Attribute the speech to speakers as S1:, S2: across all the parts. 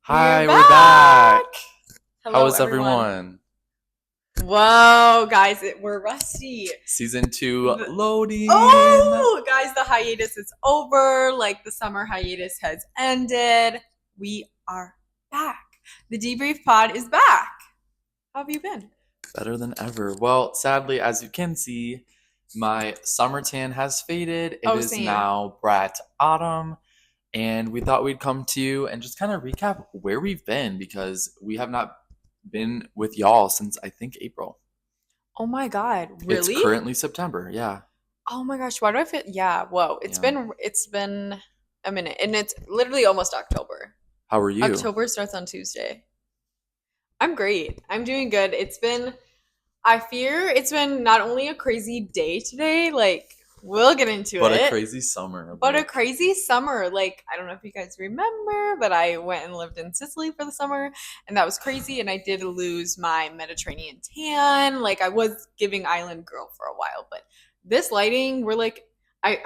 S1: Hi, we're back.
S2: Hello,
S1: How is
S2: everyone.
S1: everyone?
S2: Whoa, guys, we're rusty.
S1: Season 2
S2: The-
S1: loading.
S2: oh, guys, the hiatus is over. Like the summer hiatus has ended. We are back. The Debrief Pod is back. How have you been?
S1: Better than ever. Well, sadly, as you can see, my summer tan has faded. It is
S2: Same.
S1: now Brat Autumn, and we thought we'd come to you and just kind of recap where we've been because we have not been with y'all since I think April.
S2: Oh my God,
S1: It's
S2: really?
S1: currently September, yeah.
S2: Oh my gosh, why do I feel? Yeah, whoa, it's
S1: Yeah.
S2: been a minute, and it's literally almost October.
S1: How are you?
S2: October starts on Tuesday. I'm great. I'm doing good. I fear it's been not only a crazy day today, like we'll get into
S1: But
S2: it,
S1: a crazy summer.
S2: but a crazy summer. Like, I don't know if you guys remember, but I went and lived in Sicily for the summer, and that was crazy. And I did lose my Mediterranean tan. Like, I was giving Island Girl for a while, but this lighting, I,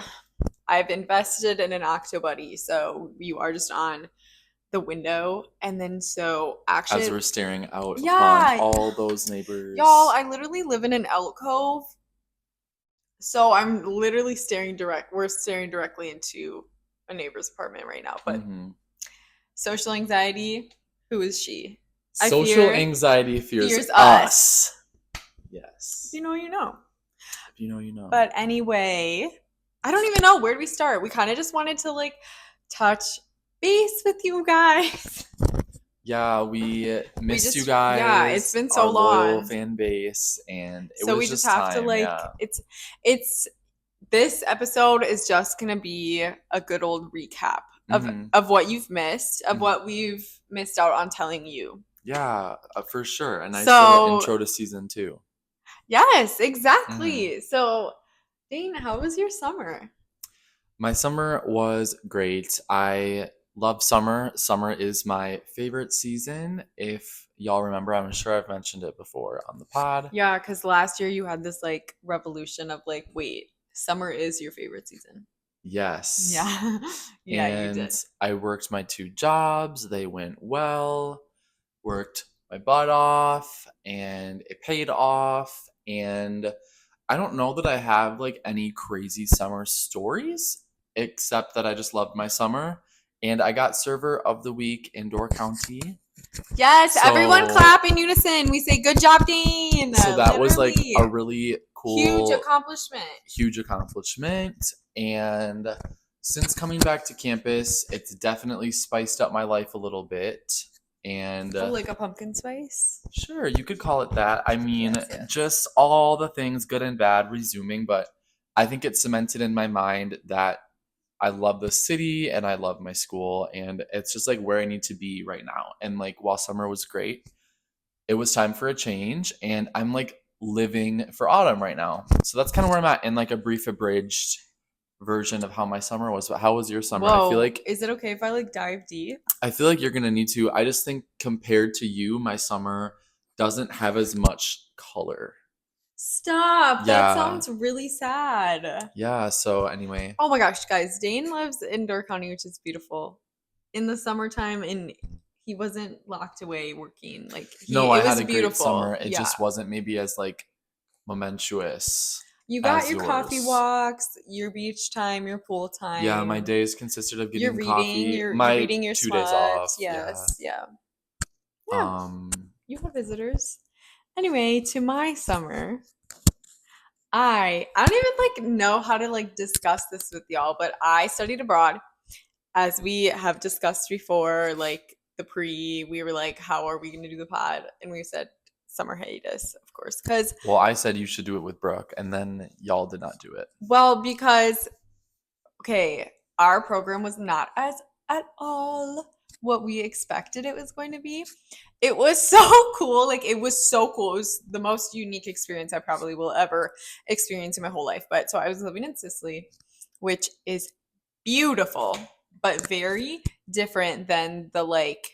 S2: I've invested in an Octo Buddy, so you are just on the window, and then so actually,
S1: as we're staring out
S2: yeah,
S1: upon all those neighbors.
S2: y'all, I literally live in an alcove. So I'm literally we're staring directly into a neighbor's apartment right now. But social anxiety, who is she?
S1: Social anxiety fears
S2: us.
S1: Yes.
S2: If you know, you know.
S1: If you know, you know.
S2: But anyway, I don't even know where do we start. We kind of just wanted to like touch base with you guys.
S1: Yeah, we missed you guys.
S2: Yeah, it's been so
S1: our
S2: long.
S1: Loyal fan base, and
S2: so we just have
S1: time,
S2: to like it's this episode is just gonna be a good old recap of what you've missed, of what we've missed out on telling you.
S1: Yeah, for sure. A nice little intro to season 2.
S2: Yes, exactly. So, Dane, how was your summer?
S1: My summer was great. I love summer. Summer is my favorite season. If y'all remember, I'm sure I've mentioned it before on the pod.
S2: Yeah, because last year you had this like revolution of like, wait, summer is your favorite season.
S1: Yes.
S2: Yeah. Yeah,
S1: and
S2: you did.
S1: I worked my 2 jobs. They went well. Worked my butt off and it paid off. And I don't know that I have like any crazy summer stories, except that I just loved my summer. And I got server of the week in Door County.
S2: Yes, everyone clap in unison. We say, good job, Dane.
S1: So that was like a really cool,
S2: huge
S1: accomplishment. And since coming back to campus, it's definitely spiced up my life a little bit. And
S2: like a pumpkin spice?
S1: Sure, you could call it that. I mean, just all the things, good and bad, resuming, but I think it cemented in my mind that I love the city and I love my school, and it's just like where I need to be right now. And like while summer was great, it was time for a change, and I'm like living for autumn right now. So that's kind of where I'm at in like a brief abridged version of how my summer was. But how was your summer?
S2: Whoa,
S1: I feel like,
S2: is it okay if I like dive deep?
S1: I feel like you're gonna need to. I just think compared to you, my summer doesn't have as much color.
S2: Stop. That sounds really sad.
S1: Yeah, so anyway.
S2: Oh my gosh, guys. Dane lives in Door County, which is beautiful in the summertime, and he wasn't locked away working. Like
S1: I had a great summer. It just wasn't maybe as like momentous.
S2: You got your coffee walks, your beach time, your pool time.
S1: Yeah, my days consisted of getting coffee.
S2: You're reading your
S1: 2 days off.
S2: Yes, yeah. You have visitors. Anyway, to my summer, I don't even like know how to like discuss this with y'all, but I studied abroad, as we have discussed before. Like we were like, how are we going to do the pod? And we said summer hiatus, of course, because
S1: I said you should do it with Brooke, and then y'all did not do it.
S2: Well, because our program was not at all what we expected it was going to be. It was so cool. Like, it was so cool. It was the most unique experience I probably will ever experience in my whole life. But so I was living in Sicily, which is beautiful, but very different than the like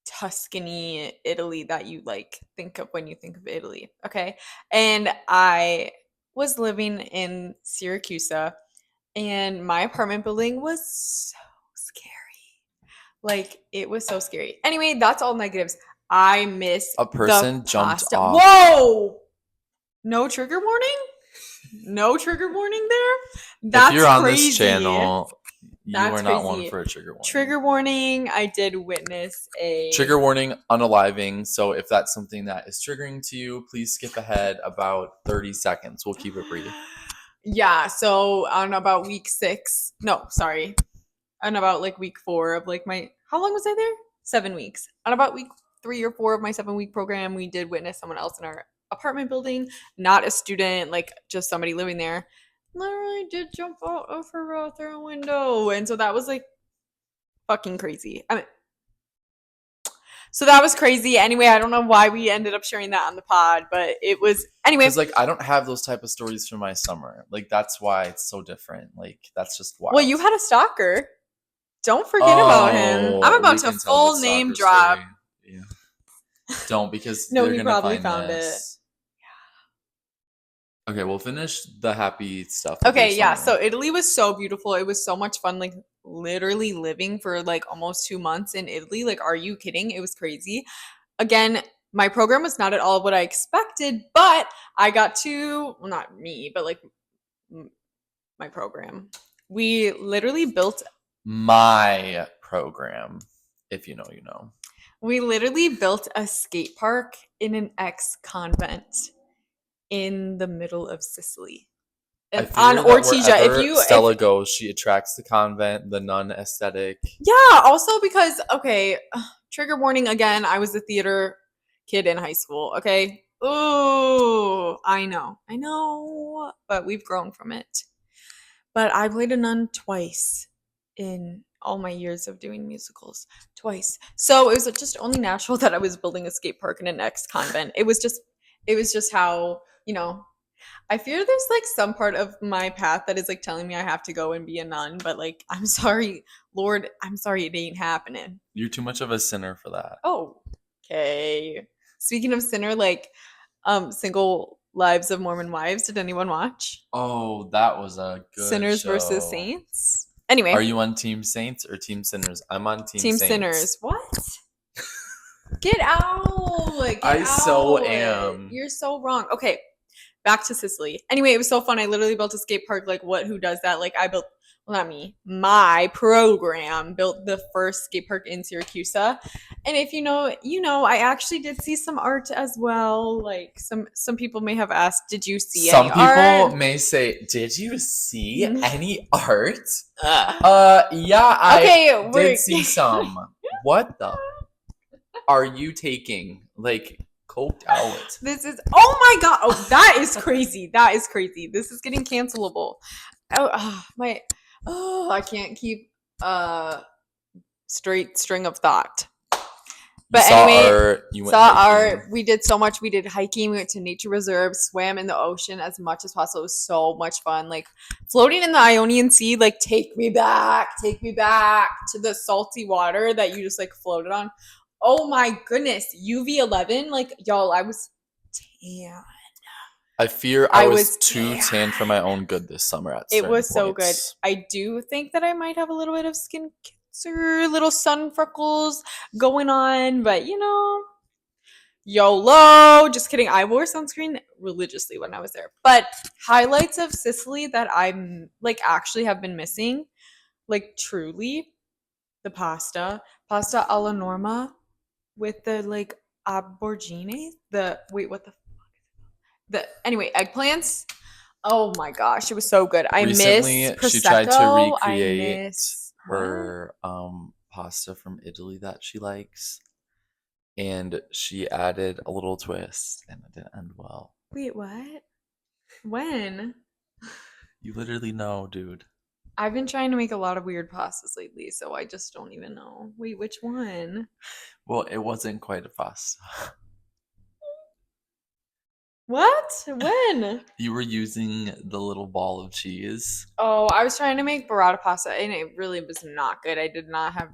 S2: Tuscany, Italy that you like think of when you think of Italy. Okay. And I was living in Syracuse, and my apartment building was so scary. Like, it was so scary. Anyway, that's all negatives. I miss
S1: A person
S2: the
S1: jumped
S2: pasta.
S1: off.
S2: Whoa! No trigger warning? No trigger warning there? That's
S1: if you're on
S2: crazy.
S1: this channel, you
S2: That's
S1: are not
S2: crazy.
S1: one for a trigger warning.
S2: Trigger warning, I did witness a...
S1: Trigger warning, unaliving. So if that's something that is triggering to you, please skip ahead about 30 seconds. We'll keep it brief.
S2: Yeah, so on about week 6, no, sorry, on about like week 4 of like my, how long was I there? 7 weeks. On about week 3 or 4 of my 7-week program, we did witness someone else in our apartment building, not a student, like just somebody living there, literally did jump out of her through a window. And so that was like fucking crazy. I mean, so that was crazy. Anyway, I don't know why we ended up sharing that on the pod, but it was anyway.
S1: Because like I don't have those type of stories for my summer. Like that's why it's so different. Like that's just why.
S2: Well, you had a stalker. Don't forget about him. I'm about to full name drop.
S1: Yeah. Don't, because
S2: no,
S1: they're
S2: he
S1: gonna
S2: probably
S1: find
S2: found
S1: this. Okay, we'll finish the happy stuff.
S2: Okay, yeah. So Italy was so beautiful. It was so much fun. Like literally living for like almost 2 months in Italy. Like, are you kidding? It was crazy. Again, my program was not at all what I expected, but I got to, well, not me, but like my program. We literally built
S1: my program. If you know, you know.
S2: We literally built a skate park in an ex-convent in the middle of Sicily. On Ortigia. If
S1: Estella goes, she attracts the convent, the nun aesthetic.
S2: Yeah, also because, okay, trigger warning again, I was a theater kid in high school, okay? Ooh, I know, but we've grown from it. But I played a nun twice in all my years of doing musicals. Twice. So it was just only natural that I was building a skate park in an ex-convent. It was just how, you know, I fear there's like some part of my path that is like telling me I have to go and be a nun, but like, I'm sorry, Lord, I'm sorry, it ain't happening.
S1: You're too much of a sinner for that.
S2: Oh, okay. Speaking of sinner, like, Single Lives of Mormon Wives, did anyone watch?
S1: Oh, that was a good
S2: Sinners
S1: show.
S2: versus Saints. Anyway,
S1: are you on Team Saints or Team Sinners? I'm on Team Saints.
S2: Sinners. What? Get out!
S1: I so am.
S2: You're so wrong. Okay, back to Sicily. Anyway, it was so fun. I literally built a skate park. Like, who does that? Like, I built, well, not me, my program built the first skate park in Syracuse. And if you know, I actually did see some art as well. Like, some people may have asked, did you see any art?
S1: Some people may say, did you see any art? Yeah, I did see some. What the are you taking? Like, coked out.
S2: This is, oh my god, oh, that is crazy. That is crazy. This is getting cancelable. I can't keep straight string of thought. But anyway, saw art. We did so much. We did hiking. We went to nature reserves, swam in the ocean as much as possible. It was so much fun. Like floating in the Ionian Sea, like take me back to the salty water that you just like floated on. Oh my goodness, UV11, like y'all, I was tan.
S1: I fear I was too tan for my own good this summer.
S2: It was so good. I do think that I might have a little bit of skin cancer, little sun freckles going on, but you know, YOLO. Just kidding. I wore sunscreen religiously when I was there. But highlights of Sicily that I'm like actually have been missing, like truly, the pasta alla norma with the like aubergine. Anyway, eggplants. Oh my gosh, it was so good.
S1: Recently,
S2: miss Prosecco.
S1: She tried to recreate her pasta from Italy that she likes, and she added a little twist, and it didn't end well.
S2: Wait, what? When?
S1: You literally know, dude.
S2: I've been trying to make a lot of weird pastas lately, so I just don't even know. Wait, which one?
S1: Well, it wasn't quite a pasta.
S2: What? When?
S1: You were using the little ball of cheese.
S2: Oh, I was trying to make burrata pasta, and it really was not good. I did not have...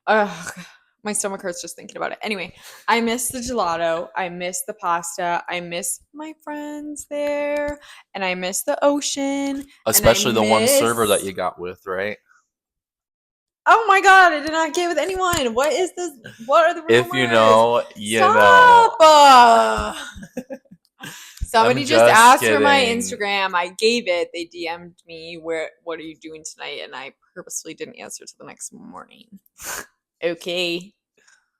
S2: Ugh, my stomach hurts just thinking about it. Anyway, I miss the gelato. I miss the pasta. I miss my friends there. And I miss the ocean.
S1: Especially the one server that you got with, right?
S2: Oh my god, I did not get with anyone. What is this? What are the rumors?
S1: If you know, you
S2: Stop!
S1: know. I'm
S2: Somebody just
S1: just
S2: asked for my
S1: kidding.
S2: Instagram. I gave it. They DM'd me, what are you doing tonight? And I purposely didn't answer till the next morning. Okay.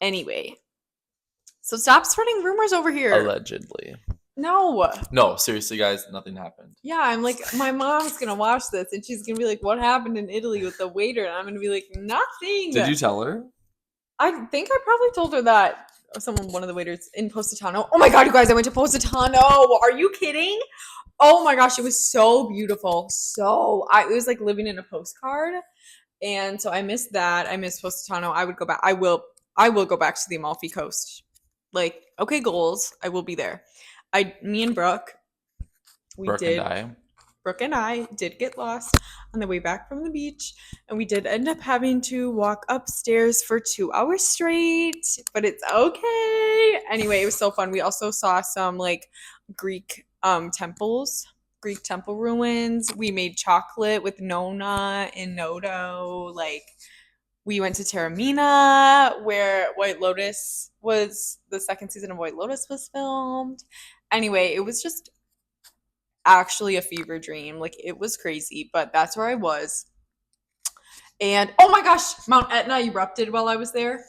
S2: Anyway. So stop spreading rumors over here.
S1: Allegedly. No, seriously, guys, nothing happened.
S2: Yeah, I'm like, my mom's gonna watch this and she's gonna be like, what happened in Italy with the waiter? And I'm gonna be like, nothing.
S1: Did you tell her?
S2: I think I probably told her that one of the waiters in Positano. Oh my god, you guys, I went to Positano. Are you kidding? Oh my gosh, it was so beautiful. It was like living in a postcard. And so I missed that. I missed Positano. I would go back. I will go back to the Amalfi Coast. Like, okay, goals. I will be there. Me and Brooke, Brooke and I did get lost on the way back from the beach, and we did end up having to walk upstairs for 2 hours straight, but it's okay. Anyway, it was so fun. We also saw some like Greek temples, Greek temple ruins. We made chocolate with Nona and Noto. Like, we went to Taormina, where the second season of White Lotus was filmed. Anyway, it was just actually a fever dream. Like, it was crazy, but that's where I was. And oh my gosh, Mount Etna erupted while I was there.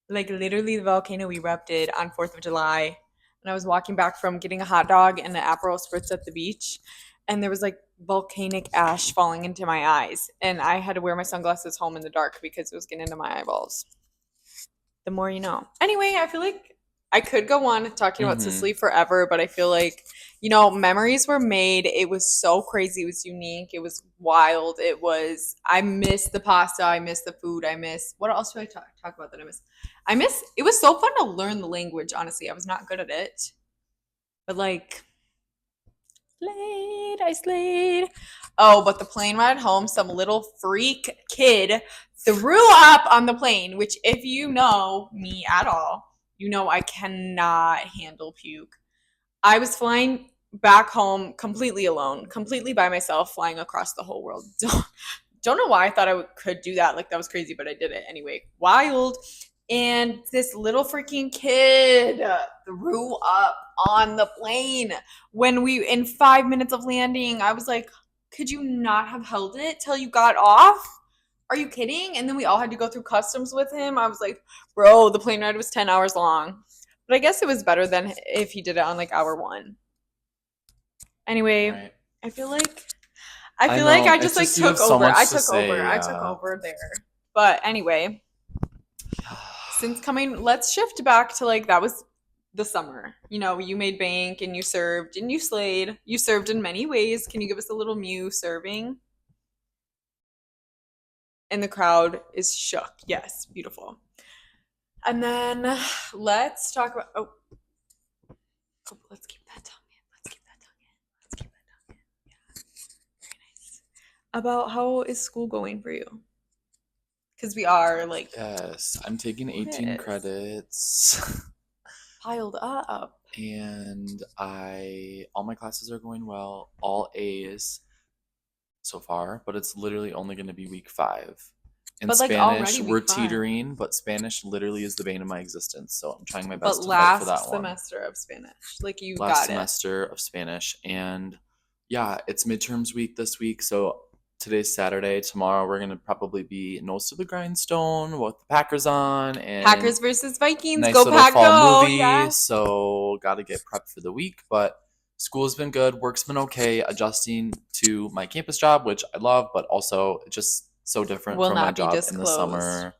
S2: Like, literally, the volcano erupted on 4th of July. And I was walking back from getting a hot dog and an Aperol spritz at the beach. And there was like volcanic ash falling into my eyes. And I had to wear my sunglasses home in the dark because it was getting into my eyeballs. The more you know. Anyway, I feel like I could go on talking about Sicily forever, but I feel like, memories were made. It was so crazy. It was unique. It was wild. I miss the pasta. I miss the food. What else do I talk about that I miss, it was so fun to learn the language, honestly. I was not good at it. But like, I slayed. Oh, but the plane ride home, some little freak kid threw up on the plane, which if you know me at all, I cannot handle puke. I was flying back home completely alone, completely by myself, flying across the whole world. Don't know why I thought I could do that. Like, that was crazy, but I did it anyway. Wild. And this little freaking kid threw up on the plane in 5 minutes of landing. I was like, could you not have held it till you got off? Are you kidding? And then we all had to go through customs with him. I was like, bro, the plane ride was 10 hours long. But I guess it was better than if he did it on like hour 1. Anyway, right. I feel like I just like took over. I took over there. But anyway, let's shift back to like, that was the summer. You made bank and you served and you slayed. You served in many ways. Can you give us a little Mew serving? And the crowd is shook. Yes, beautiful. And then let's talk about. Let's keep that tongue in. Yeah, very nice. About how is school going for you? Because we are like.
S1: Yes, I'm taking 18 credits.
S2: Piled up.
S1: And all my classes are going well, all A's so far, but it's literally only going to be week 5. In Spanish, we're teetering, but Spanish literally is the bane of my existence. So I'm trying my best to fight for that one.
S2: Last semester of Spanish, like you got it.
S1: Last semester of Spanish, and yeah, it's midterms week this week. So today's Saturday. Tomorrow we're gonna probably be nose to the grindstone with the Packers on and
S2: Packers versus Vikings.
S1: Nice
S2: go
S1: little
S2: Pack
S1: fall movie.
S2: Yeah.
S1: So got to get prepped for the week, but school's been good. Work's been okay. Adjusting to my campus job, which I love, but also just so different from my job in the summer.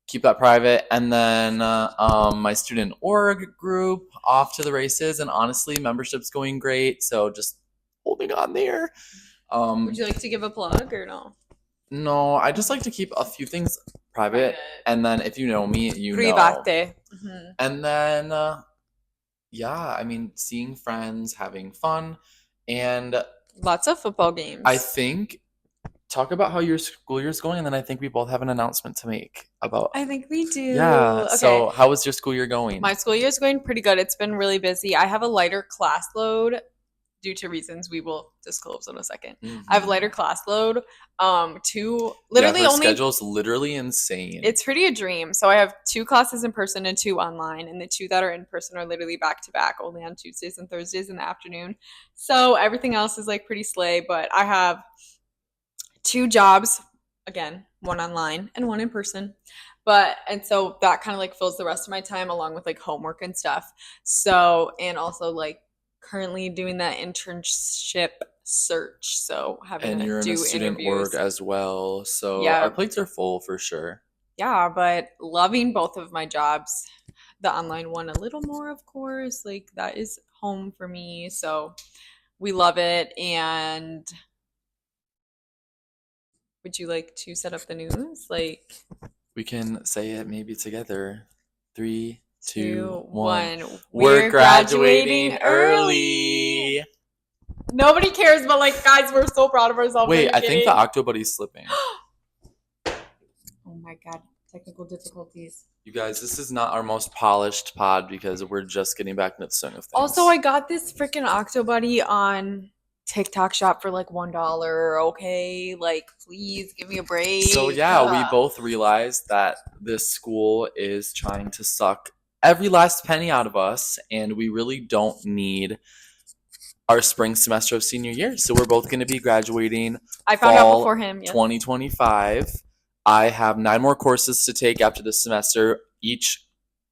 S1: Keep that private. And then my student org group off to the races, and honestly, membership's going great. So just holding on there.
S2: Would you like to give a plug or no?
S1: No, I just like to keep a few things private. And then if you know me, you know.
S2: Mm-hmm.
S1: And then, I mean, seeing friends, having fun, and
S2: lots of football games.
S1: I think, talk about how your school year's going, and then I think we both have an announcement to make about.
S2: I think we do.
S1: Yeah. Okay. So how is your school year going?
S2: My school year is going pretty good. It's been really busy. I have a lighter class load due to reasons we will disclose in a second.
S1: Mm-hmm.
S2: I have a lighter class load. Two literally
S1: her
S2: only
S1: schedule's literally insane.
S2: It's pretty a dream. So I have 2 classes in person and 2 online, and the 2 that are in person are literally back to back, only on Tuesdays and Thursdays in the afternoon. So everything else is like pretty slay, but I have 2 jobs, again, one online and one in person. And so that kind of like fills the rest of my time along with like homework and stuff. So, and also like currently doing that internship search. So having
S1: and
S2: to
S1: you're in
S2: do
S1: a student
S2: interviews.
S1: org as well. So
S2: Yeah.
S1: our plates are full for sure.
S2: Yeah, but loving both of my jobs. The online one a little more, of course. Like that is home for me. So we love it. And would you like to set up the news? Like
S1: We can say it maybe together. 3, 2,
S2: 2,
S1: 1.
S2: 1.
S1: We're graduating early.
S2: Nobody cares, but like guys, we're so proud of ourselves.
S1: Wait, I think the Octobuddy's slipping.
S2: Oh my god, technical difficulties.
S1: You guys, this is not our most polished pod because we're just getting back into the swing of things.
S2: Also, I got this freaking Octobuddy on TikTok shop for like $1. Okay, like please give me a break.
S1: So yeah, we both realized that this school is trying to suck every last penny out of us, and we really don't need our spring semester of senior year. So we're both going to be graduating.
S2: I found out before him. Yes.
S1: 2025. I have 9 more courses to take after this semester. Each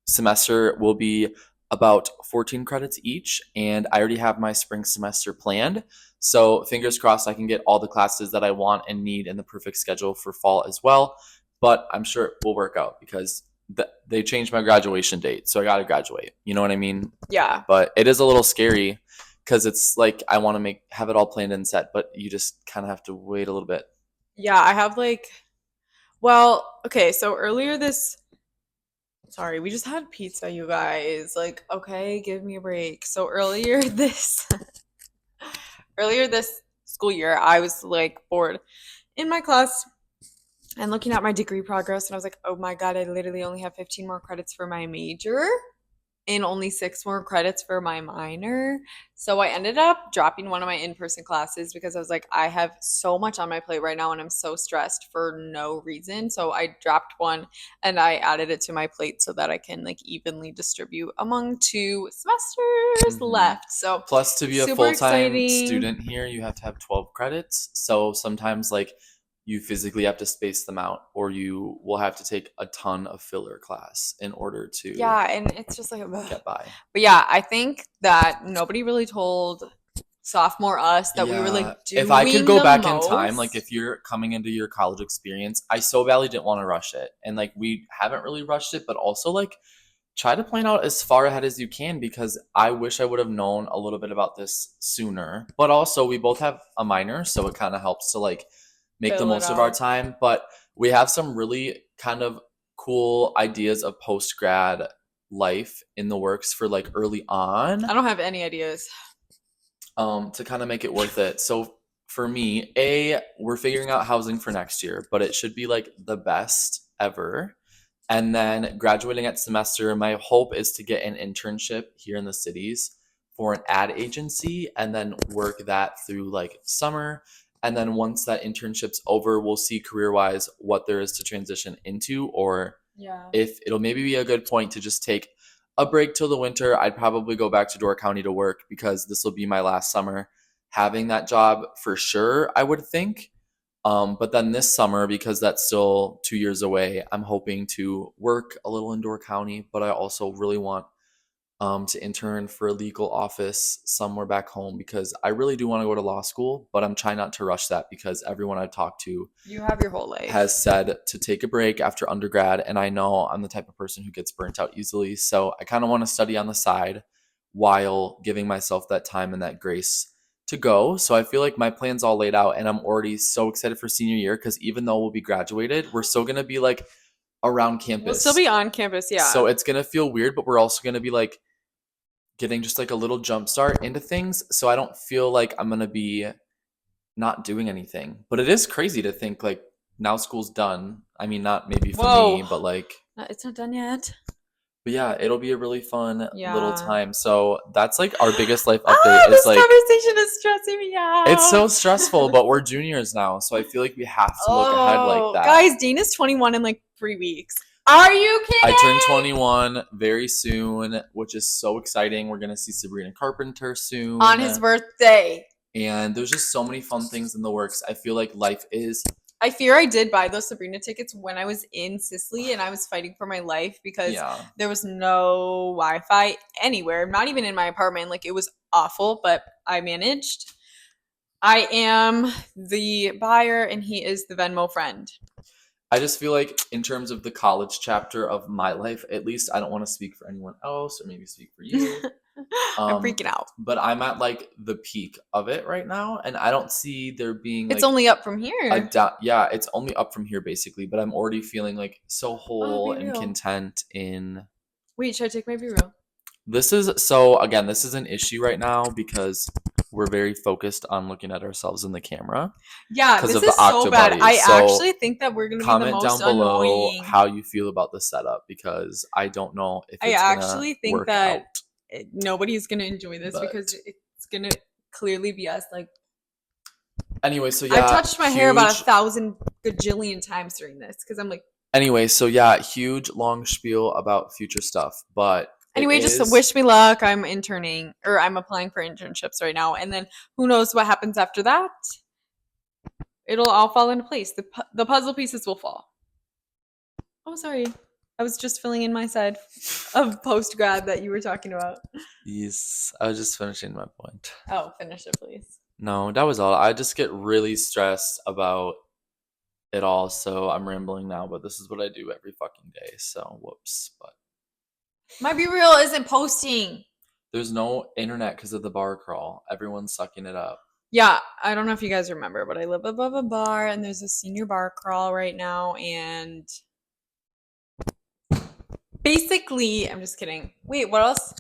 S1: semester will be about 14 credits each, and I already have my spring semester planned. So fingers crossed I can get all the classes that I want and need in the perfect schedule for fall as well. But I'm sure it will work out because they changed my graduation date, so I got to graduate. You know what I mean?
S2: Yeah.
S1: But it is a little scary because it's like I want to have it all planned and set, but you just kind of have to wait a little bit.
S2: Yeah, I have like, well, okay, so sorry, we just had pizza, you guys. Like, okay, give me a break. So earlier this school year, I was like bored in my class and looking at my degree progress, and I was like, oh my god, I literally only have 15 more credits for my major and only 6 more credits for my minor. So I ended up dropping one of my in-person classes because I was like, I have so much on my plate right now and I'm so stressed for no reason. So I dropped one and I added it to my plate so that I can like evenly distribute among 2 semesters left. So
S1: plus, to be a full-time student here, you have to have 12 credits. So sometimes like you physically have to space them out, or you will have to take a ton of filler class in order to
S2: and it's just like
S1: get by.
S2: But yeah, I think that nobody really told sophomore us that we were like doing
S1: if I could go back
S2: most.
S1: in time, like if you're coming into your college experience, I so badly didn't want to rush it, and like we haven't really rushed it, but also like try to plan out as far ahead as you can, because I wish I would have known a little bit about this sooner. But also we both have a minor, so it kind of helps to like make the most of our time. But we have some really kind of cool ideas of post-grad life in the works for like early on.
S2: I don't have any ideas.
S1: To kind of make it worth it. So for me, we're figuring out housing for next year, but it should be like the best ever. And then graduating at semester, my hope is to get an internship here in the cities for an ad agency and then work that through like summer. And then once that internship's over, we'll see career-wise what there is to transition into, or if it'll maybe be a good point to just take a break till the winter. I'd probably go back to Door County to work because this will be my last summer having that job for sure, I would think. But then this summer, because that's still 2 years away, I'm hoping to work a little in Door County, but I also really want to intern for a legal office somewhere back home, because I really do want to go to law school, but I'm trying not to rush that because everyone I've talked to
S2: You have your whole life.
S1: has said to take a break after undergrad, and I know I'm the type of person who gets burnt out easily, so I kind of want to study on the side while giving myself that time and that grace to go. So I feel like my plan's all laid out, and I'm already so excited for senior year, because even though we'll be graduated, we're still going to be like around campus.
S2: We'll still be on campus, yeah.
S1: So it's going to feel weird, but we're also going to be like getting just like a little jump start into things. So I don't feel like I'm going to be not doing anything. But it is crazy to think like now school's done. I mean, not maybe for me, but like
S2: it's not done yet.
S1: But yeah, it'll be a really fun little
S2: Yeah.
S1: time. So that's like our biggest life update.
S2: Ah,
S1: It's
S2: this
S1: like
S2: conversation is stressing me
S1: it's so
S2: out.
S1: stressful, but we're juniors now, so I feel like we have to look ahead like
S2: Oh,
S1: that.
S2: guys, Dane is 21 in like 3 weeks. Are you
S1: I turn
S2: kidding?
S1: 21 very soon, which is so exciting. We're gonna see Sabrina Carpenter soon.
S2: On his birthday.
S1: And there's just so many fun things in the works. I feel like life is.
S2: I fear I did buy those Sabrina tickets when I was in Sicily and I was fighting for my life because there was no Wi-Fi anywhere, not even in my apartment. Like, it was awful, but I managed. I am the buyer and he is the Venmo friend.
S1: I just feel like in terms of the college chapter of my life, at least, I don't want to speak for anyone else or maybe speak for you.
S2: I'm freaking out.
S1: But I'm at like the peak of it right now, and I don't see there being like
S2: it's only up from here.
S1: Yeah, it's only up from here basically, but I'm already feeling like so whole and content in.
S2: Wait, should I take my B-roll?
S1: This is an issue right now because we're very focused on looking at ourselves in the camera.
S2: Yeah, this is so bad. I actually think that we're gonna be the most
S1: comment down below
S2: annoying.
S1: How you feel about the setup, because I don't know if it's
S2: I actually think
S1: work
S2: that
S1: out.
S2: Nobody's gonna enjoy this because it's gonna clearly be us. Like,
S1: anyway, so yeah,
S2: I've touched my hair about 1,000 gajillion times during this because I'm like.
S1: Anyway, so yeah, huge long spiel about future stuff, but.
S2: Anyway, just wish me luck. I'm interning, or I'm applying for internships right now, and then who knows what happens after that. It'll all fall into place. The puzzle pieces will fall. Oh, sorry. I was just filling in my side of post-grad that you were talking about.
S1: Yes, I was just finishing my point.
S2: Oh, finish it, please.
S1: No, that was all. I just get really stressed about it all, so I'm rambling now, but this is what I do every fucking day, so whoops. But
S2: my B-Reel isn't posting.
S1: There's no internet because of the bar crawl. Everyone's sucking it up.
S2: Yeah, I don't know if you guys remember, but I live above a bar, and there's a senior bar crawl right now, and basically, I'm just kidding. Wait, what else?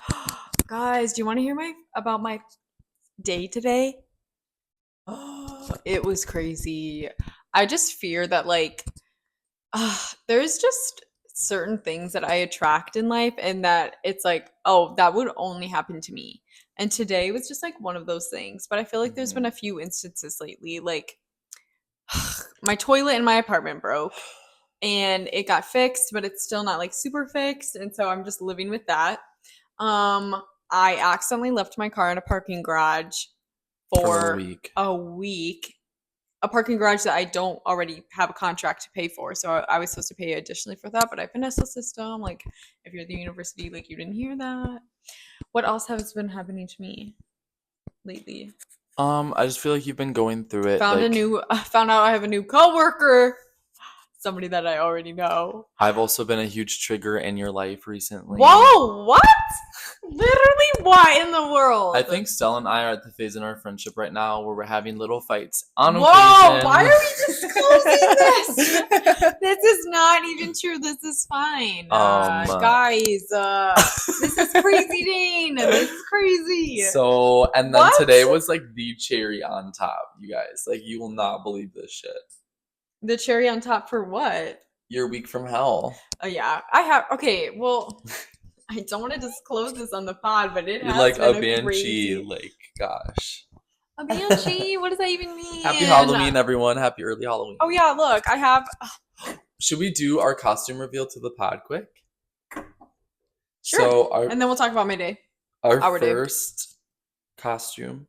S2: Guys, do you want to hear about my day today? Oh, it was crazy. I just fear that, like, there's just certain things that I attract in life, and that it's like, oh, that would only happen to me. And today was just like one of those things. But I feel like there's been a few instances lately, like my toilet in my apartment broke and it got fixed, but it's still not like super fixed, and so I'm just living with that. I accidentally left my car in a parking garage for a week. A parking garage that I don't already have a contract to pay for. So I was supposed to pay additionally for that, but I finessed the system. Like, if you're at the university, like, you didn't hear that. What else has been happening to me lately?
S1: I just feel like you've been going through it.
S2: Found out I have a new coworker. Somebody that I already know.
S1: I've also been a huge trigger in your life recently.
S2: Whoa, what? Literally, what in the world?
S1: I think Stella and I are at the phase in our friendship right now where we're having little fights on occasion.
S2: Why are we disclosing this? This is not even true. This is fine. Guys, this is crazy, Dane. This is crazy.
S1: So, and then today was like the cherry on top, you guys. Like, you will not believe this shit.
S2: The cherry on top for what?
S1: Your week from hell.
S2: Oh, yeah. I have. Okay, well, I don't want to disclose this on the pod, but it has
S1: like
S2: been
S1: a banshee. Like, gosh.
S2: A banshee? What does that even mean?
S1: Happy Halloween, everyone. Happy early Halloween.
S2: Oh, yeah, look. I have.
S1: Should we do our costume reveal to the pod quick?
S2: Sure. So and then we'll talk about my day.
S1: Our first costume.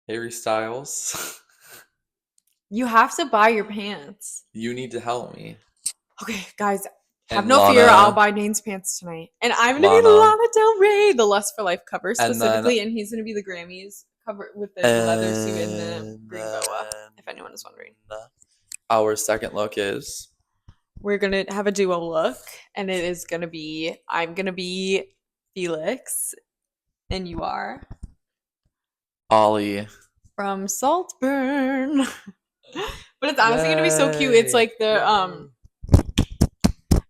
S1: Harry Styles.
S2: You have to buy your pants.
S1: You need to help me.
S2: Okay, guys, have no fear. I'll buy Dane's pants tonight. And I'm going to be Lana Del Rey, the Lust for Life cover specifically. And he's going to be the Grammys cover with the leather suit and the green boa, if anyone is wondering.
S1: Our second look is?
S2: We're going to have a duo look. And it is going to be, I'm going to be Felix. And you are?
S1: Ollie.
S2: From Saltburn. But it's honestly gonna be so cute. It's like the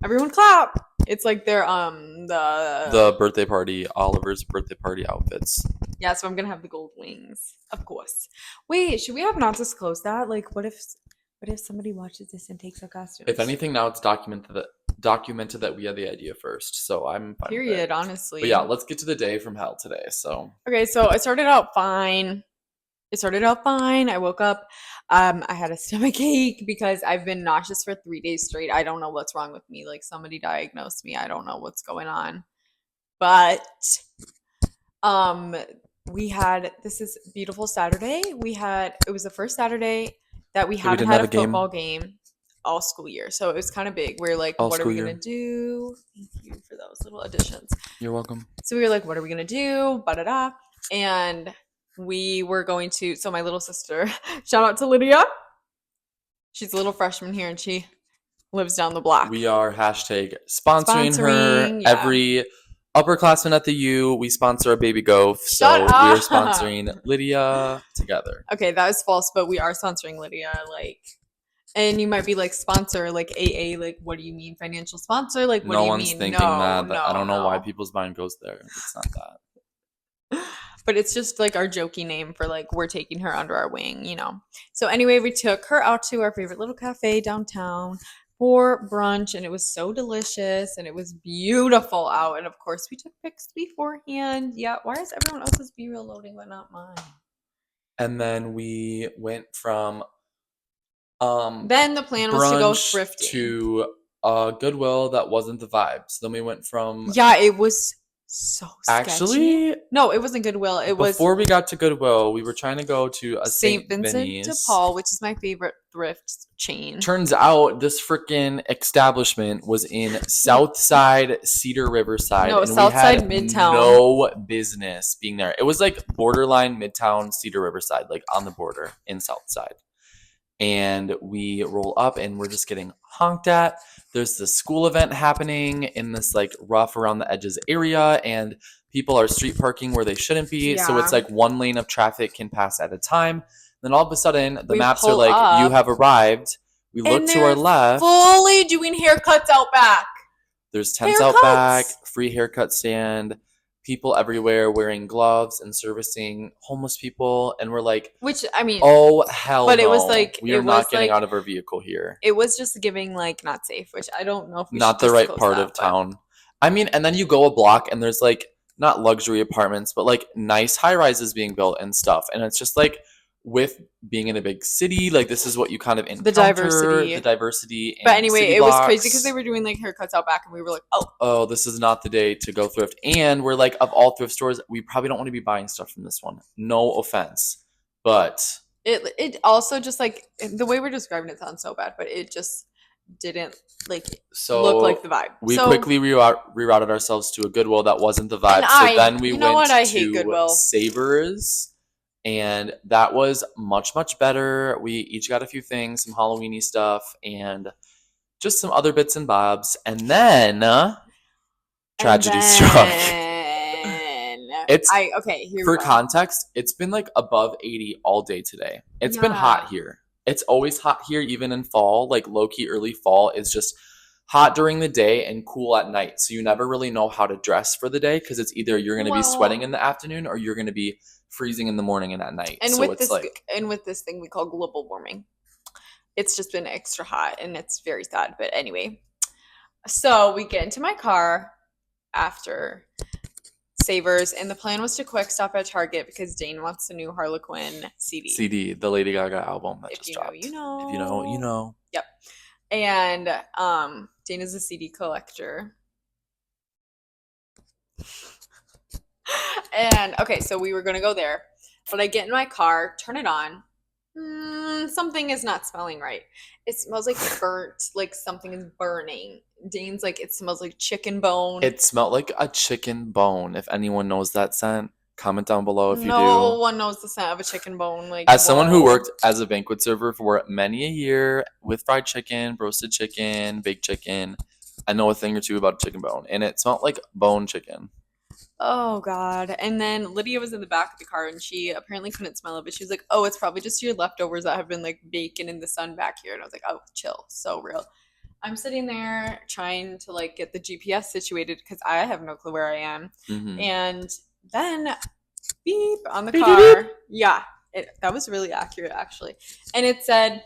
S2: everyone clap. It's like their
S1: the birthday party, Oliver's birthday party outfits.
S2: Yeah, so I'm gonna have the gold wings, of course. Wait, should we have not disclosed that? Like, what if somebody watches this and takes our costumes?
S1: If anything, now it's documented documented that we had the idea first, so I'm fine with it.
S2: Honestly.
S1: But yeah, let's get to the day from hell today. So
S2: okay, so it started out fine. I woke up. I had a stomach ache because I've been nauseous for 3 days straight. I don't know what's wrong with me. Like somebody diagnosed me. I don't know what's going on. But we had this is beautiful Saturday. It was the first Saturday that we haven't had a football game all school year. So it was kind of big. We are like, what are we gonna do? Thank you for those little additions.
S1: You're welcome.
S2: So we were like, what are we gonna do? Ba-da-da. And we were going to, so my little sister, shout out to Lydia. She's a little freshman here and she lives down the block.
S1: We are hashtag sponsoring her. Yeah. Every upperclassman at the U, we sponsor a baby goat. So we are sponsoring Lydia together.
S2: Okay, that is false, but we are sponsoring Lydia. Like, and you might be like, sponsor, like AA, like, what do you mean financial sponsor? Like, what do you mean?
S1: No one's thinking that. I don't know why people's mind goes there. It's not that.
S2: But it's just like our jokey name for like we're taking her under our wing, you know. So anyway, we took her out to our favorite little cafe downtown for brunch, and it was so delicious and it was beautiful out. And of course, we took pics beforehand. Yeah, why is everyone else's B-reel loading but not mine?
S1: And then we went from
S2: then the plan was to go thrifting
S1: to Goodwill. That wasn't the vibe. So then we went from
S2: it was so sketchy. Actually, no, it wasn't Goodwill.
S1: Before we got to Goodwill, we were trying to go to a
S2: St. Vincent de Paul, which is my favorite thrift chain.
S1: Turns out this freaking establishment was in Southside Cedar Riverside.
S2: No, Southside Midtown.
S1: No business being there. It was like borderline Midtown Cedar Riverside, like on the border in Southside. And we roll up and we're just getting honked at. There's this school event happening in this like rough around the edges area, and people are street parking where they shouldn't be. Yeah. So it's like one lane of traffic can pass at a time. Then all of a sudden the maps are like, you have arrived. We look to our left.
S2: Fully doing haircuts out back.
S1: There's tents out back, free haircut stand. People everywhere wearing gloves and servicing homeless people, and we're like,
S2: which I mean,
S1: oh hell,
S2: but
S1: no.
S2: It was like
S1: we are not getting out of our vehicle here.
S2: It was just giving like not safe, which I don't know if we
S1: not the right part of town. I mean, and then you go a block and there's like not luxury apartments, but like nice high rises being built and stuff, and it's just like with being in a big city, like this is what you kind of encounter, the diversity.
S2: But anyway, it was crazy because they were doing like haircuts out back, and we were like,
S1: oh, this is not the day to go thrift. And we're like, of all thrift stores, we probably don't want to be buying stuff from this one. No offense, but
S2: it also just like the way we're describing it sounds so bad, but it just didn't like look like the vibe.
S1: We quickly rerouted ourselves to a Goodwill that wasn't the vibe. So then we went to Savers. And that was much, much better. We each got a few things, some Halloween-y stuff, and just some other bits and bobs. And then tragedy struck. For context, it's been like above 80 all day today. It's been hot here. It's always hot here, even in fall. Like low-key early fall is just hot during the day and cool at night. So you never really know how to dress for the day because it's either you're going to be sweating in the afternoon or you're going to be freezing in the morning and at night.
S2: And
S1: so
S2: with this thing we call global warming, it's just been extra hot and it's very sad. But anyway, so we get into my car after Savers, and the plan was to quick stop at Target because Dane wants the new Harlequin CD,
S1: the Lady Gaga album that just
S2: dropped.
S1: If you know, you know.
S2: Yep. And Dane is a CD collector. And okay, so we were gonna go there, but I get in my car, turn it on. Something is not smelling right. It smells like burnt, like something is burning. Dane's like, it smells like chicken bone.
S1: It smelled like a chicken bone. If anyone knows that scent, comment down below if you do.
S2: No one knows the scent of a chicken bone. Like,
S1: as someone who worked as a banquet server for many a year with fried chicken, roasted chicken, baked chicken, I know a thing or two about chicken bone, and it smelled like bone chicken.
S2: Oh God. And then Lydia was in the back of the car and she apparently couldn't smell it, but she was like, oh, it's probably just your leftovers that have been like baking in the sun back here. And I was like, oh, chill. So real. I'm sitting there trying to like get the GPS situated because I have no clue where I am. Mm-hmm. And then beep on the car. Yeah. That was really accurate actually. And it said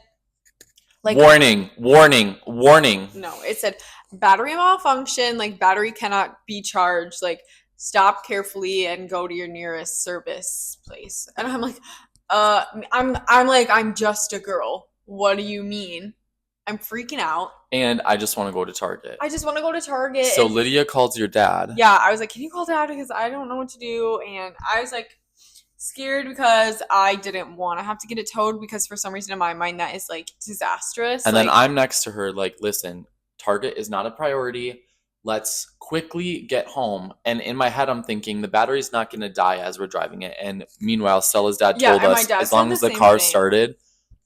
S2: like
S1: warning.
S2: No, it said battery malfunction, like battery cannot be charged, like stop carefully and go to your nearest service place. And I'm like, I'm just a girl. What do you mean? I'm freaking out.
S1: And I just want to go to Target.
S2: I just want to go to Target.
S1: So Lydia calls your dad.
S2: Yeah, I was like, can you call dad because I don't know what to do. And I was like scared because I didn't want to have to get it towed because for some reason in my mind that is like disastrous.
S1: And
S2: like,
S1: then I'm next to her like, listen, Target is not a priority. Let's quickly get home. And in my head, I'm thinking the battery's not going to die as we're driving it. And meanwhile, Stella's dad told us as long as the car started,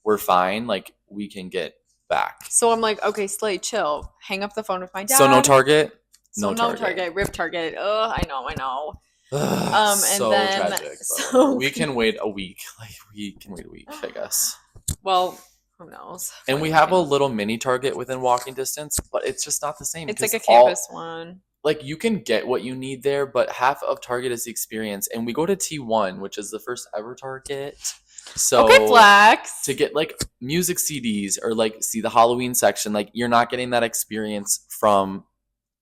S1: we're fine. Like, we can get back.
S2: So I'm like, okay, Slay, chill. Hang up the phone with my dad.
S1: So no Target?
S2: No Target. Rip Target. Ugh, I know.
S1: So tragic. So we can wait a week. Like, we can wait a week, I guess.
S2: Well, who knows?
S1: And we have a little mini Target within walking distance, but it's just not the same.
S2: It's like a campus one.
S1: Like, you can get what you need there, but half of Target is the experience. And we go to T1, which is the first ever Target. So
S2: okay, flex.
S1: To get like music CDs or like see the Halloween section, like you're not getting that experience from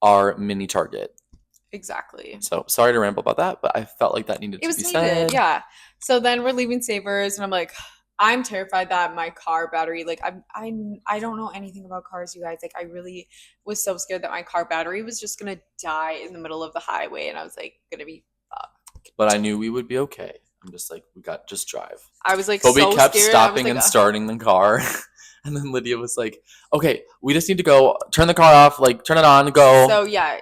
S1: our mini Target.
S2: Exactly.
S1: So sorry to ramble about that, but I felt like that needed to be said.
S2: Yeah. So then we're leaving Savers, and I'm like, I'm terrified that my car battery, like I don't know anything about cars, you guys. Like I really was so scared that my car battery was just gonna die in the middle of the highway, and I was like gonna be fucked.
S1: But I knew we would be okay. I'm just like, just drive.
S2: I was like,
S1: but we kept
S2: scared.
S1: stopping
S2: like,
S1: and starting the car. And then Lydia was like, okay, we just need to go. Turn the car off. Like, turn it on. Go.
S2: So, yeah.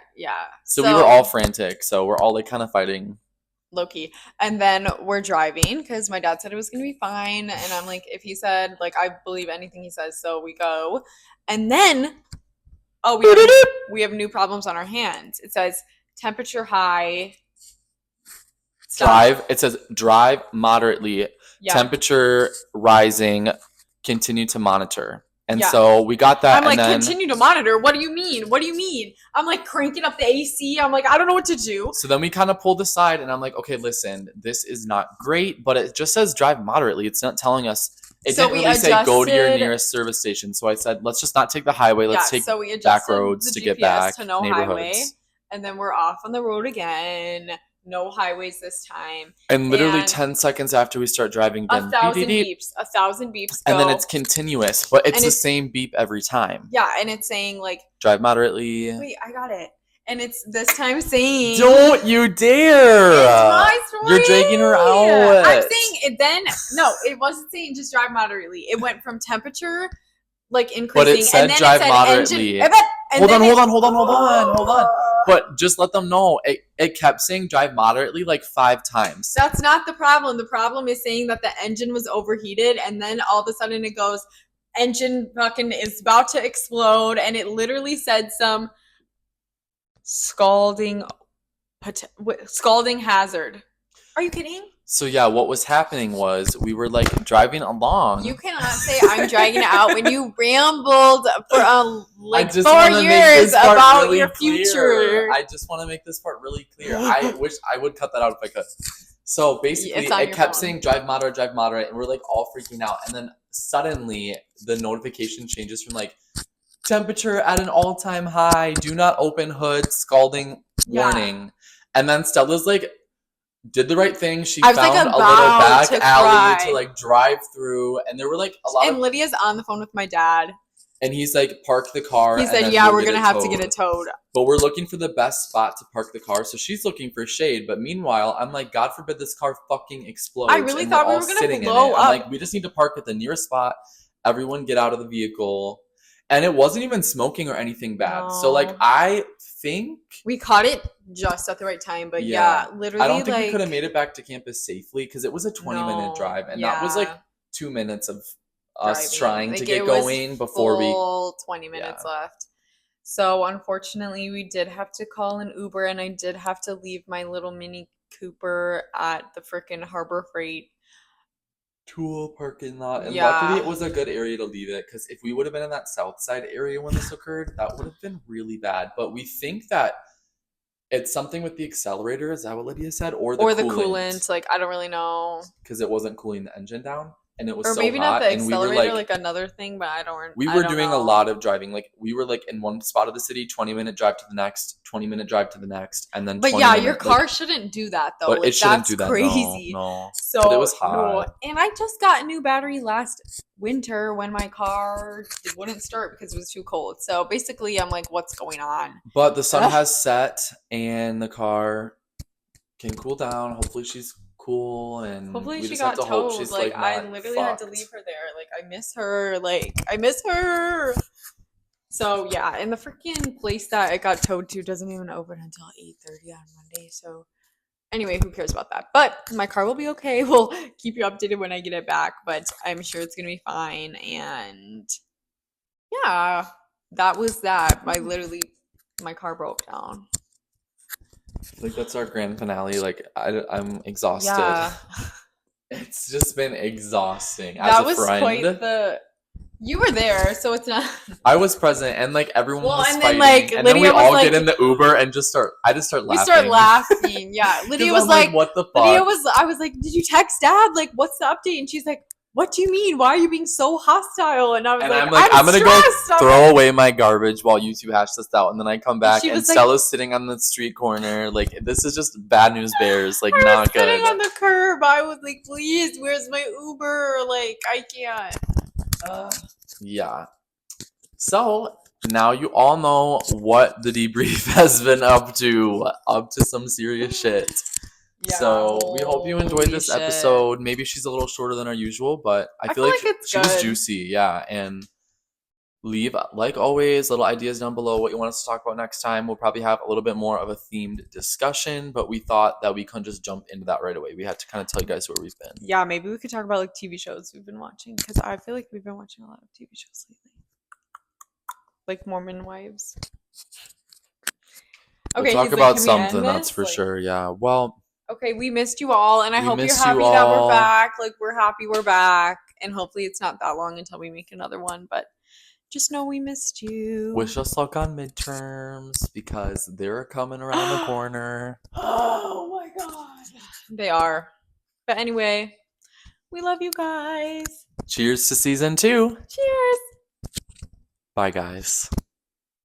S1: So we were all frantic. So we're all, like, kind of fighting.
S2: Low-key. And then we're driving because my dad said it was going to be fine. And I'm like, if he said, like, I believe anything he says. So we go. And then, we have new problems on our hands. It says temperature high.
S1: Stop. It says drive moderately. Yeah. Temperature rising. Continue to monitor. And so we got that.
S2: I'm like, continue to monitor? What do you mean? I'm like cranking up the AC. I'm like, I don't know what to do.
S1: So then we kind of pulled aside and I'm like, okay, listen, this is not great, but it just says drive moderately. It's not telling us. It didn't really say go to your nearest service station. So I said, let's just not take the highway. Let's take back roads to get back.
S2: To no highway. And then we're off on the road again. No highways this time.
S1: And literally 10 seconds after we start driving, then
S2: 1,000 beeps.
S1: And then it's continuous, but it's the same beep every time.
S2: Yeah, and it's saying like
S1: drive moderately.
S2: Wait, I got it. And it's this time saying
S1: don't you dare.
S2: It's my story.
S1: You're dragging her out.
S2: I'm saying it then. No, it wasn't saying just drive moderately. It went from temperature like increasing.
S1: But it said
S2: and then
S1: drive
S2: it said
S1: moderately. Hold on. But just let them know, it kept saying drive moderately like 5 times.
S2: That's not the problem. The problem is saying that the engine was overheated, and then all of a sudden it goes, engine fucking is about to explode, and it literally said some scalding hazard. Are you kidding?
S1: So yeah, what was happening was we were like driving along.
S2: You cannot say I'm dragging it out when you rambled for like 4 years about really your future.
S1: I just want to make this part really clear. I wish I would cut that out if I could. So basically, it kept saying drive moderate, and we're like all freaking out. And then suddenly the notification changes from like temperature at an all-time high, do not open hood, scalding warning. And then Stella's like, did the right thing. She found a little back alley to like drive through, and there were like a lot.
S2: And Lydia's on the phone with my dad,
S1: and he's like, "Park the car."
S2: He said, "Yeah, we're gonna have to get it towed."
S1: But we're looking for the best spot to park the car, so she's looking for shade. But meanwhile, I'm like, God forbid this car fucking explodes.
S2: I really thought we were gonna blow up.
S1: I'm like, we just need to park at the nearest spot. Everyone get out of the vehicle. And it wasn't even smoking or anything bad. No. So, like, I think
S2: we caught it just at the right time. But yeah literally,
S1: I don't think we could have made it back to campus safely because it was a 20-minute drive. And that was, like, 2 minutes of us trying to get going before we...
S2: 20 minutes left. So, unfortunately, we did have to call an Uber. And I did have to leave my little Mini Cooper at the frickin' Harbor Freight
S1: Tool parking lot, and luckily it was a good area to leave it, because if we would have been in that south side area when this occurred, that would have been really bad. But we think that it's something with the accelerator, is that what Lydia said, or the coolant?
S2: Like, I don't really know,
S1: because it wasn't cooling the engine down. and it was
S2: Or
S1: so
S2: maybe not
S1: hot,
S2: the
S1: and we were
S2: accelerator,
S1: like,
S2: like another thing, but
S1: we
S2: I
S1: were
S2: don't
S1: doing a
S2: know.
S1: lot of driving. Like we were like in one spot of the city, 20-minute drive to the next, 20-minute drive to the next, and then
S2: But
S1: 20
S2: yeah, your
S1: minute like.
S2: car shouldn't do that though.
S1: But it
S2: Like
S1: shouldn't
S2: that's
S1: do that. No,
S2: crazy.
S1: no. But it
S2: So
S1: was
S2: no,
S1: hot.
S2: and I just got a new battery last winter when my car wouldn't start because it was too cold. So basically, I'm like, what's going on?
S1: But the sun has set, and the car can cool down. Hopefully, she's cool, and
S2: Hopefully
S1: we
S2: she
S1: just have
S2: got
S1: to hope
S2: towed.
S1: she's
S2: Like
S1: like
S2: I
S1: not
S2: literally had to
S1: fucked.
S2: leave her there. Like I miss her. Like I miss her. So yeah, and the freaking place that it got towed to doesn't even open until 8:30 on Monday. So anyway, who cares about that? But my car will be okay. We'll keep you updated when I get it back, but I'm sure it's gonna be fine. And yeah, that was that. My car broke down.
S1: Like that's our grand finale. Like I'm exhausted.
S2: Yeah,
S1: It's just been exhausting as
S2: that
S1: a
S2: was quite
S1: friend.
S2: the. You were there, so it's not.
S1: I was present, and like everyone
S2: Well,
S1: was
S2: and then
S1: fighting,
S2: like
S1: and then we
S2: Lydia was
S1: all
S2: like,
S1: get in the Uber and just start. I just start
S2: we
S1: laughing.
S2: start laughing. Yeah, Lydia
S1: 'Cause
S2: was
S1: I'm
S2: like,
S1: "What the
S2: Lydia
S1: fuck?"
S2: was. I was like, did you text Dad? Like, what's the update? And she's like, what do you mean? Why are you being so hostile? And I was
S1: And
S2: like,
S1: I'm like, I'm gonna go
S2: stressed.
S1: throw away my garbage while you two hash this out, and then I come back
S2: She
S1: and
S2: was like-
S1: Stella's sitting on the street corner. Like this is just bad news bears. Like
S2: I was
S1: not
S2: sitting
S1: good.
S2: on the curb. I was like, please, where's my Uber? Like, I can't.
S1: Yeah. So now you all know what the debrief has been up to some serious shit.
S2: Yeah,
S1: So we hope you enjoyed
S2: holy
S1: this
S2: shit.
S1: episode. Maybe she's a little shorter than our usual, but I feel like
S2: it's
S1: she was
S2: good.
S1: juicy. Yeah, and leave, like always, little ideas down below what you want us to talk about next time. We'll probably have a little bit more of a themed discussion, but we thought that we couldn't just jump into that right away. We had to kind of tell you guys where we've been.
S2: Yeah, maybe we could talk about like TV shows we've been watching because I feel like we've been watching a lot of TV shows lately, like Mormon Wives.
S1: Okay,
S2: Okay,
S1: we'll talk
S2: he's like,
S1: about
S2: "Can we end
S1: something, that's
S2: this?"
S1: for
S2: Like,
S1: sure. Yeah. Well,
S2: okay, we missed you all, and I
S1: We
S2: hope you're
S1: miss you
S2: happy that we're
S1: all.
S2: back. Like, we're happy we're back, and hopefully it's not that long until we make another one. But just know we missed you.
S1: wish us luck on midterms because they're coming around the corner.
S2: Oh my god, they are. But anyway, we love you guys.
S1: Cheers to season 2.
S2: Cheers.
S1: Bye, guys.